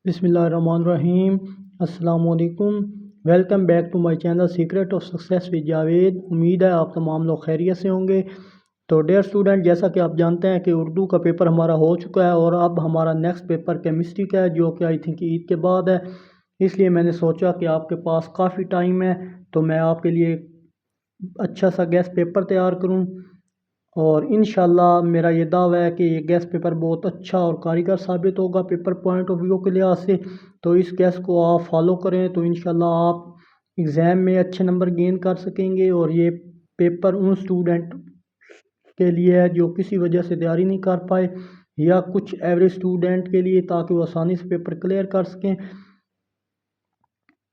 बिस्मिल्लाहिर्रहमानिर्रहीम। अस्सलामुअलैकुम। Welcome back to my channel secret of success with Javed. उम्मीद है आप तमाम लोग खैरियत से होंगे। तो डियर स्टूडेंट, जैसा कि आप जानते हैं कि उर्दू का पेपर हमारा हो चुका है और अब हमारा नेक्स्ट पेपर केमिस्ट्री का है, जो कि आई थिंक ईद के बाद है। इसलिए मैंने सोचा कि आपके पास काफ़ी टाइम है तो मैं आपके लिए अच्छा सा गेस्ट पेपर तैयार करूं। और इंशाल्लाह मेरा ये दावा है कि ये गैस पेपर बहुत अच्छा और कारीगर साबित होगा पेपर पॉइंट ऑफ व्यू के लिहाज से। तो इस गैस को आप फॉलो करें तो इंशाल्लाह आप एग्ज़ाम में अच्छे नंबर गेन कर सकेंगे। और ये पेपर उन स्टूडेंट के लिए है जो किसी वजह से तैयारी नहीं कर पाए, या कुछ एवरेज स्टूडेंट के लिए, ताकि वो आसानी से पेपर क्लियर कर सकें।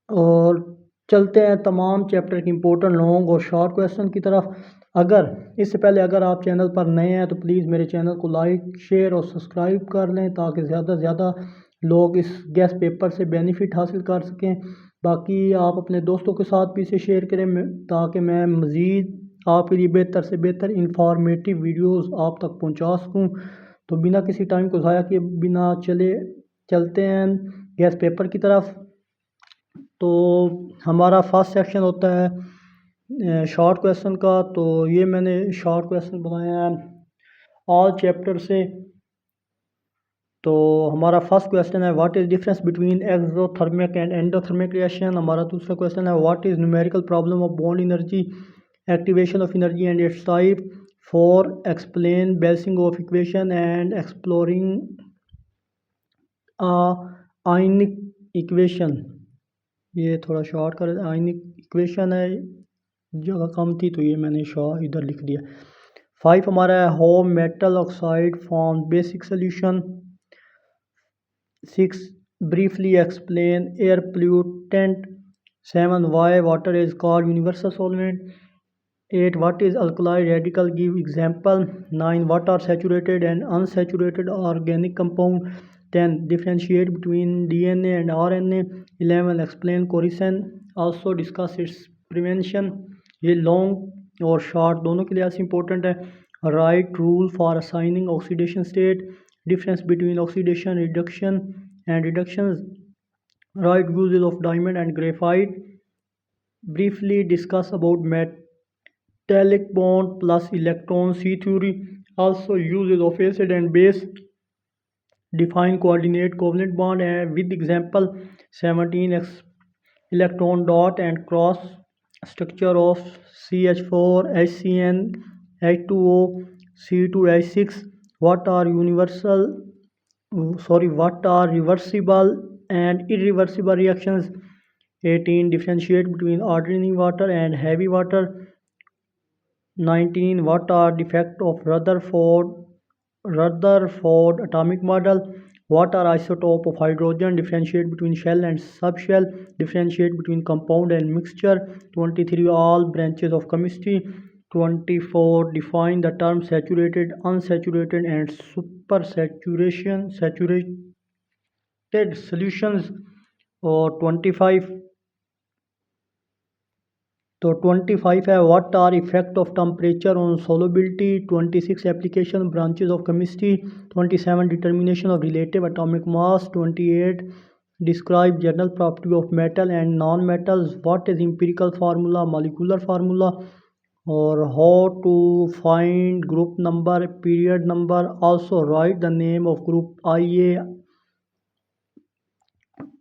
और चलते हैं तमाम चैप्टर के इम्पोर्टेंट लॉन्ग और शॉर्ट क्वेश्चन की तरफ। अगर इससे पहले अगर आप चैनल पर नए हैं तो प्लीज़ मेरे चैनल को लाइक शेयर और सब्सक्राइब कर लें, ताकि ज़्यादा से ज़्यादा लोग इस गैस पेपर से बेनिफिट हासिल कर सकें। बाकी आप अपने दोस्तों के साथ भी इसे शेयर करें, ताकि मैं मज़ीद आपके लिए बेहतर से बेहतर इंफॉर्मेटिव वीडियोस आप तक पहुंचा सकूं। तो बिना किसी टाइम को ज़ाया किए बिना चलते हैं गैस पेपर की तरफ। तो हमारा फर्स्ट सेक्शन होता है शॉर्ट क्वेश्चन का। तो ये मैंने शॉर्ट क्वेश्चन बनाया है ऑल चैप्टर से। तो हमारा फर्स्ट क्वेश्चन है what is difference between exothermic and endothermic reaction. हमारा दूसरा क्वेश्चन है what is numerical problem of bond energy, activation of energy and its type. Four, explain balancing of equation and exploring ionic equation. ये थोड़ा short कर, आयनिक equation है, जगह कम थी तो ये मैंने इधर लिख दिया। 5 हमारा है how metal oxide form basic solution. 6, briefly explain air pollutant. 7, Y water is called universal solvent. 8, what is alkali radical, give example. 9, what are saturated and unsaturated organic compound. 10, differentiate between DNA and RNA. 11, explain coercion, also discuss its prevention. ये long और short दोनों के लिए important है। Right rule for assigning oxidation state, difference between oxidation reduction and reduction, right uses of diamond and graphite, briefly discuss about metallic bond plus electron C theory, also uses of acid and base, define coordinate covalent bond and with example. 17, electron dot and cross structure of CH4 HCN H2O C2H6. what are what are reversible and irreversible reactions. 18, differentiate between ordinary water and heavy water. 19, what are defects of Rutherford atomic model. What are isotope of hydrogen. Differentiate between shell and subshell. Differentiate between compound and mixture. 23, all branches of chemistry. 24, define the term saturated, unsaturated and saturated solutions. और 25, तो 25 है what are effect of temperature on solubility. 26, application branches of chemistry. 27, determination of relative atomic mass. 28, describe general property of metal and non metals. What is empirical formula, molecular formula. और how to find group number, period number, also write the name of group IA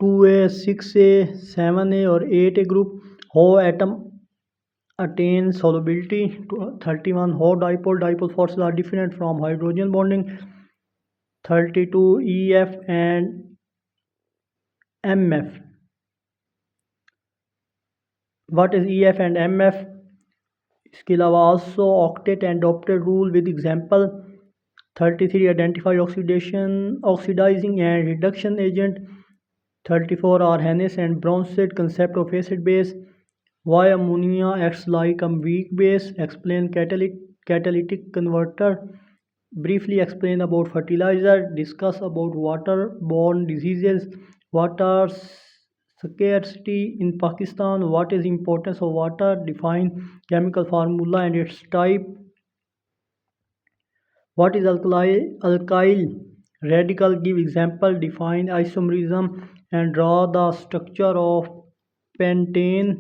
2A 6A 7A और 8A group. How atom attain solubility. 31, how dipole forces are different from hydrogen bonding. 32, EF and MF. what is EF and MF. इसके अलावा also octet and octet rule with example. 33, identify oxidizing and reduction agent. 34, Arrhenius and Bronsted concept of acid base. Why ammonia acts like a weak base. Explain catalytic converter. Briefly explain about fertilizer. Discuss about waterborne diseases. Water scarcity in Pakistan. What is importance of water. Define chemical formula and its type. What is alkyl radical. Give example, define isomerism and draw the structure of pentane.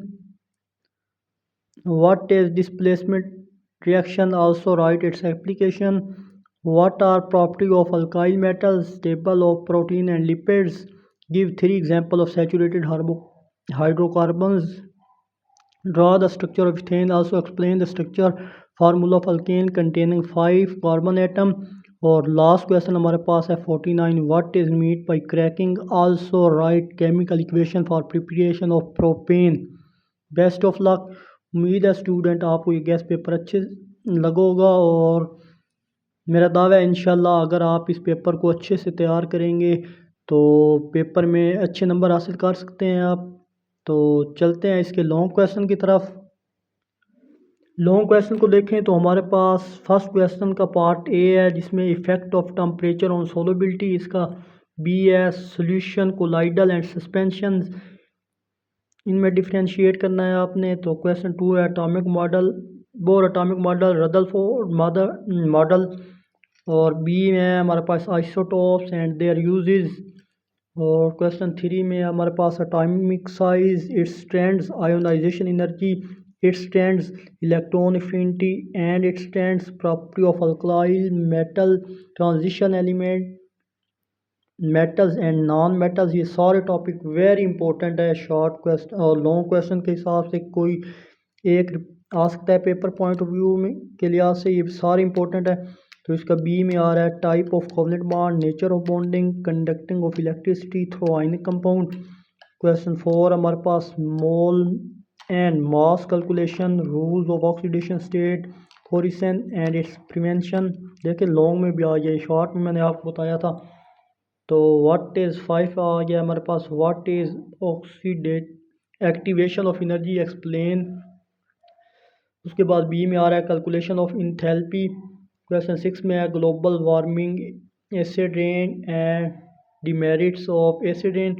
What is displacement reaction? Also write its application. What are properties of alkyl metals? Table of protein and lipids. Give three examples of saturated hydrocarbons. Draw the structure of ethane. Also explain the structure formula of alkane containing 5 carbon atom. और last question हमारे पास है 49. What is meant by cracking? Also write chemical equation for preparation of propane. Best of luck. उम्मीद है student आपको ये gas paper अच्छे लगोगा और मेरा दावा है इंशाल्लाह अगर आप इस पेपर को अच्छे से तैयार करेंगे तो पेपर में अच्छे नंबर हासिल कर सकते हैं आप. तो चलते हैं इसके लॉन्ग क्वेश्चन की तरफ. लॉन्ग क्वेश्चन को देखें तो हमारे पास फर्स्ट क्वेश्चन का पार्ट ए है जिसमें effect of temperature on solubility. इसका बी है सोल्यूशन कोलाइडल एंड सस्पेंशन. इनमें डिफ्रेंशिएट करना है आपने. तो क्वेश्चन 2 है atomic model, Bohr atomic model, Rutherford model. और बी में है हमारे पास आइसोटोप्स एंड देयर यूजेस. और क्वेश्चन 3 में हमारे पास atomic size, its trends, ionisation energy, its trends, electron affinity and its trends, property of alkyl metal, transition element, metals and non metals. ये सारे टॉपिक वेरी इंपॉर्टेंट है. Short question और long question के हिसाब से कोई एक आ सकता है पेपर पॉइंट ऑफ व्यू में के लिहाज से. ये सारे इंपॉर्टेंट है. तो इसका बी में आ रहा है type of covalent bond, nature of bonding, conducting of electricity through ionic compound. Question 4 हमारे पास mole and mass calculation, rules of oxidation state, corrosion and its prevention. देखिए लॉन्ग में भी आ गया, शॉर्ट में मैंने आपको बताया था. तो व्हाट इज़ 5 आ गया हमारे पास. What is oxidate activation of energy, explain. उसके बाद बी में आ रहा है कैलकुलेशन ऑफ इंथैल्पी. क्वेश्चन 6 में है global warming, acid rain and demerits of acid rain.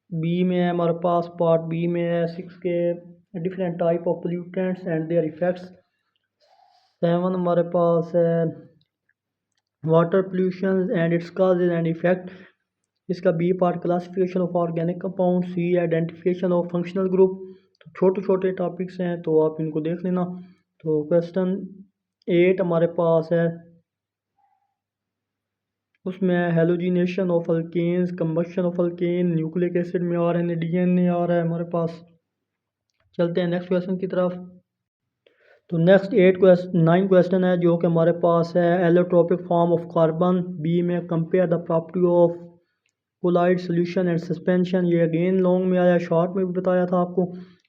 B में है हमारे पास पार्ट बी में है 6 के different type of pollutants and their effects. 7 हमारे पास है water pollution and its causes and effect. इसका B part classification of organic compound. C identification of functional group. तो छोटे छोटे टॉपिक्स हैं तो आप इनको देख लेना. तो क्वेश्चन 8 हमारे पास है, उसमें halogenation of alkanes, combustion of alkane, nucleic acid में आ रहे हैं, डीएनए आ रहा है हमारे पास. चलते हैं नेक्स्ट क्वेश्चन की तरफ. तो नेक्स्ट 9 क्वेश्चन है जो कि हमारे पास है allotropic form of carbon. B में compare the property of colloid solution and suspension. ये अगेन लॉन्ग में आया, शॉर्ट में भी बताया था आपको.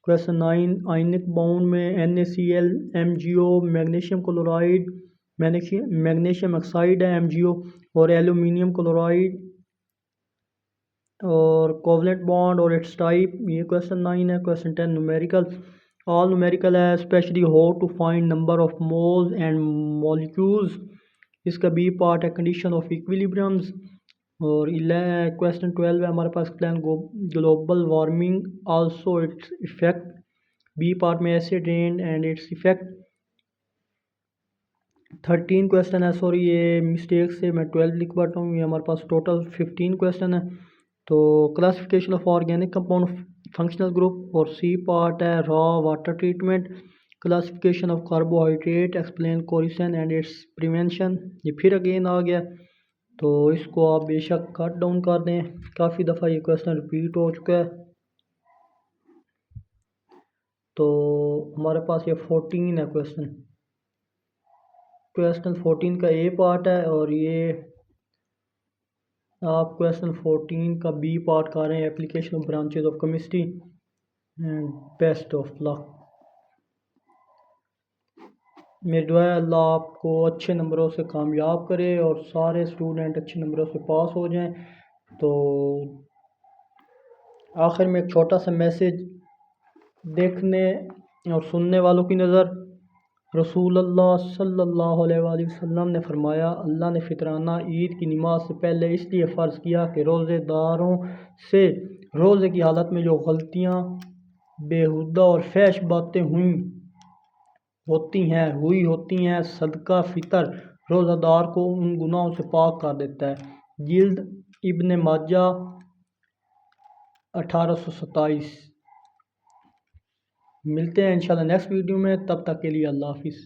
क्वेश्चन 9 आयनिक बाउंड में NaCl, MgO, magnesium chloride, magnesium oxide है MgO, और एल्यूमिनियम क्लोराइड, और कोवलेंट बॉन्ड और इट्स टाइप. ये क्वेश्चन 9 है. क्वेश्चन 10 न्यूमेरिकल, ऑल न्यूमेरिकल है, specially how to find number of moles and molecules. इसका बी पार्ट है कंडीशन ऑफ इक्विलिब्रियम्स. और क्वेश्चन 12 है हमारे पास explain global warming also its effect. B part में acid rain and its effect. 13 question है, sorry ये मिस्टेक से मैं 12 लिख बैठा हूँ. ये हमारे पास टोटल 15 क्वेश्चन है. तो classification of organic compound, functional group. और सी पार्ट है raw water treatment, classification of carbohydrate, explain corrosion and its prevention. ये फिर अगेन आ गया तो इसको आप बेशक कट डाउन कर दें. काफ़ी दफ़ा ये क्वेश्चन रिपीट हो चुका है. तो हमारे पास ये 14 है क्वेश्चन. क्वेश्चन 14 का ए पार्ट है और ये आप क्वेश्चन 14 का बी पार्ट कर रहे हैं, application of branches of chemistry. And best of luck. मेरी दुआ है अल्लाह आपको अच्छे नंबरों से कामयाब करे और सारे स्टूडेंट अच्छे नंबरों से पास हो जाएं. तो आखिर में एक छोटा सा मैसेज देखने और सुनने वालों की नज़र. रसूलुल्लाह सल्लल्लाहु अलैहि वसल्लम ने फरमाया, अल्लाह ने फितराना ईद की नमाज से पहले इसलिए फ़र्ज़ किया कि रोज़ेदारों से रोज़े की हालत में जो गलतियाँ, बेहुदा और फैश बातें हुई होती हैं, सदका फ़ितर रोज़ादार को उन गुनाहों से पाक कर देता है। जिल्द इब्न माजा 1827। मिलते हैं इंशाल्लाह नेक्स्ट वीडियो में, तब तक के लिए अल्लाह हाफिज़।